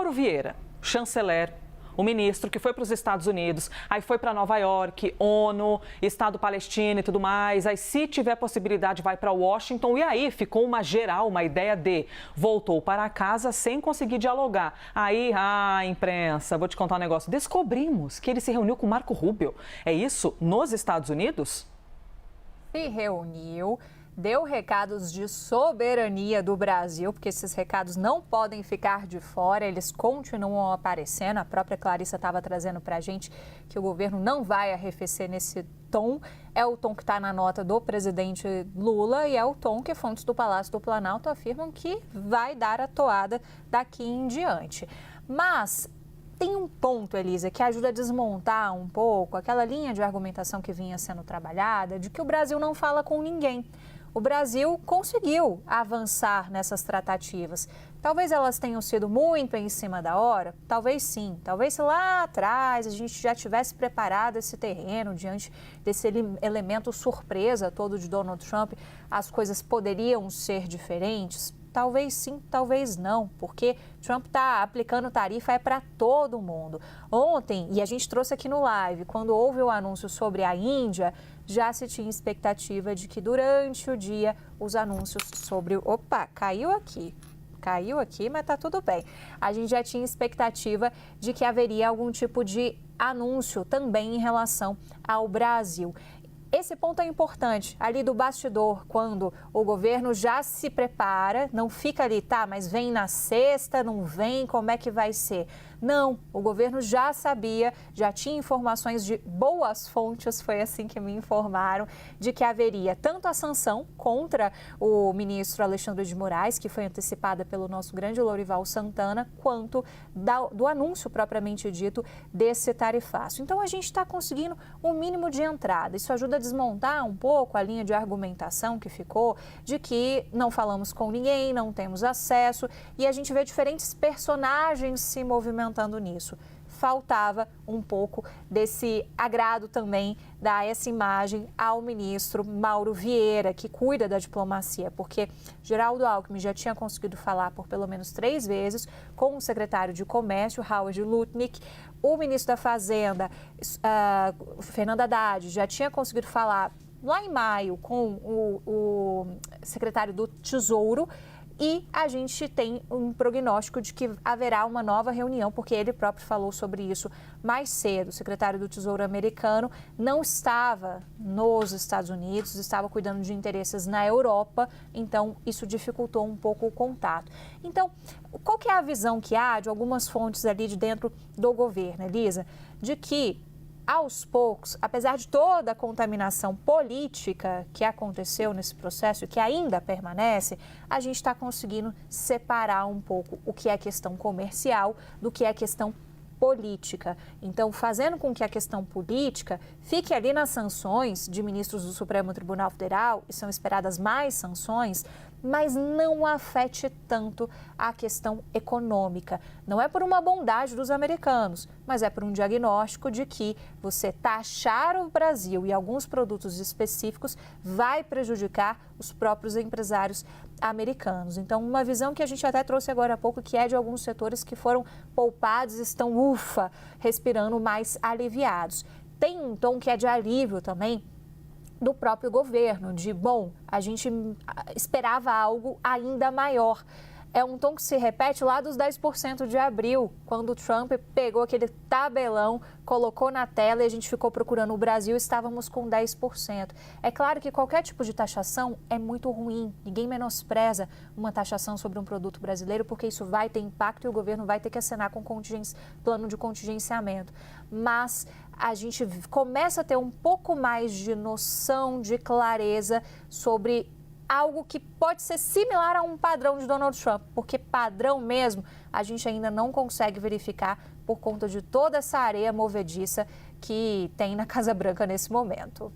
Mauro Vieira, chanceler, o ministro que foi para os Estados Unidos, aí foi para Nova York, ONU, Estado palestino e tudo mais, aí se tiver possibilidade vai para Washington e aí ficou uma geral, uma ideia de voltou para casa sem conseguir dialogar. Aí, imprensa, vou te contar um negócio, descobrimos que ele se reuniu com Marco Rubio, é isso, nos Estados Unidos? Se reuniu, deu recados de soberania do Brasil, porque esses recados não podem ficar de fora, eles continuam aparecendo. A própria Clarissa estava trazendo para a gente que o governo não vai arrefecer nesse tom. É o tom que está na nota do presidente Lula e é o tom que fontes do Palácio do Planalto afirmam que vai dar a toada daqui em diante. Mas tem um ponto, Elisa, que ajuda a desmontar um pouco aquela linha de argumentação que vinha sendo trabalhada de que o Brasil não fala com ninguém. O Brasil conseguiu avançar nessas tratativas. Talvez elas tenham sido muito em cima da hora, talvez sim. Talvez lá atrás a gente já tivesse preparado esse terreno diante desse elemento surpresa todo de Donald Trump, as coisas poderiam ser diferentes. Talvez sim, talvez não, porque Trump está aplicando tarifa para todo mundo. Ontem, e a gente trouxe aqui no live, quando houve o anúncio sobre a Índia, já se tinha expectativa de que durante o dia os anúncios sobre... Opa, caiu aqui, mas tá tudo bem. A gente já tinha expectativa de que haveria algum tipo de anúncio também em relação ao Brasil. Esse ponto é importante, ali do bastidor, quando o governo já se prepara, não fica ali, tá, mas vem na sexta, não vem, como é que vai ser? Não, o governo já sabia, já tinha informações de boas fontes, foi assim que me informaram, de que haveria tanto a sanção contra o ministro Alexandre de Moraes, que foi antecipada pelo nosso grande Lorival Santana, quanto do anúncio propriamente dito desse tarifaço. Então a gente está conseguindo um mínimo de entrada, isso ajuda a desmontar um pouco a linha de argumentação que ficou de que não falamos com ninguém, não temos acesso e a gente vê diferentes personagens se movimentando nisso. Faltava um pouco desse agrado também, dar essa imagem ao ministro Mauro Vieira, que cuida da diplomacia, porque Geraldo Alckmin já tinha conseguido falar por pelo menos 3 vezes com o secretário de Comércio, Howard Lutnick, o ministro da Fazenda, Fernando Haddad, já tinha conseguido falar lá em maio com o secretário do Tesouro, e a gente tem um prognóstico de que haverá uma nova reunião, porque ele próprio falou sobre isso mais cedo. O secretário do Tesouro americano não estava nos Estados Unidos, estava cuidando de interesses na Europa, então isso dificultou um pouco o contato. Então, qual que é a visão que há de algumas fontes ali de dentro do governo, Elisa? De que aos poucos, apesar de toda a contaminação política que aconteceu nesse processo e que ainda permanece, a gente está conseguindo separar um pouco o que é questão comercial do que é questão política. Então, fazendo com que a questão política fique ali nas sanções de ministros do Supremo Tribunal Federal, e são esperadas mais sanções, mas não afete tanto a questão econômica. Não é por uma bondade dos americanos, mas é por um diagnóstico de que você taxar o Brasil e alguns produtos específicos vai prejudicar os próprios empresários americanos. Então, uma visão que a gente até trouxe agora há pouco, que é de alguns setores que foram poupados, estão, respirando mais aliviados. Tem um tom que é de alívio também, do próprio governo, de, a gente esperava algo ainda maior. É um tom que se repete lá dos 10% de abril, quando o Trump pegou aquele tabelão, colocou na tela e a gente ficou procurando o Brasil e estávamos com 10%. É claro que qualquer tipo de taxação é muito ruim, ninguém menospreza uma taxação sobre um produto brasileiro, porque isso vai ter impacto e o governo vai ter que assinar com plano de contingenciamento. Mas a gente começa a ter um pouco mais de noção, de clareza sobre algo que pode ser similar a um padrão de Donald Trump, porque padrão mesmo a gente ainda não consegue verificar por conta de toda essa areia movediça que tem na Casa Branca nesse momento.